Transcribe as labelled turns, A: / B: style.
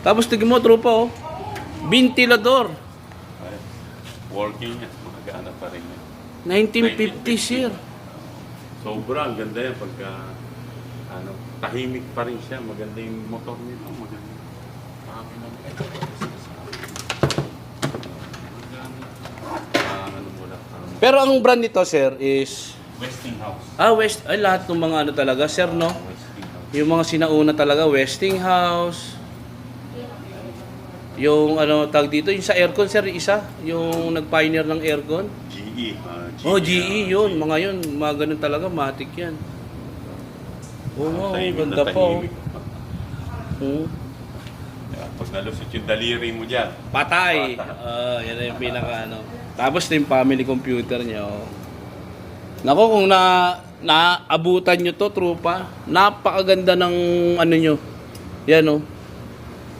A: Tapos tignan mo, tropa, oh. Ventilador.
B: Ay, working yan. Magana pa rin yan.
A: 1950, sir.
B: Sobra, ang ganda yan pagka tahimik pa rin siya. Maganda yung motor nito. Maganda. Kami lang. Ano mo lang.
A: Pero ang brand nito, sir, is...
B: Westinghouse.
A: Ay, lahat ng mga ano talaga, sir, no?
B: Westinghouse.
A: Yung mga sinauna talaga, Westinghouse. Yung ano, tag dito, yung sa aircon, sir, isa. Yung nag-pioneer ng aircon.
B: GE.
A: Oh, GE yun. Mga yun. Mga ganun talaga. Matic yan. Oo, wow, ganda pa. Oh.
B: Pag nalusot yung daliri mo dyan.
A: Patay. Yan na yung pinaka ano. Tapos na yung family computer niya. Oh. Nako, kung naabutan nyo to, trupa, napakaganda ng ano nyo. Yan, oh.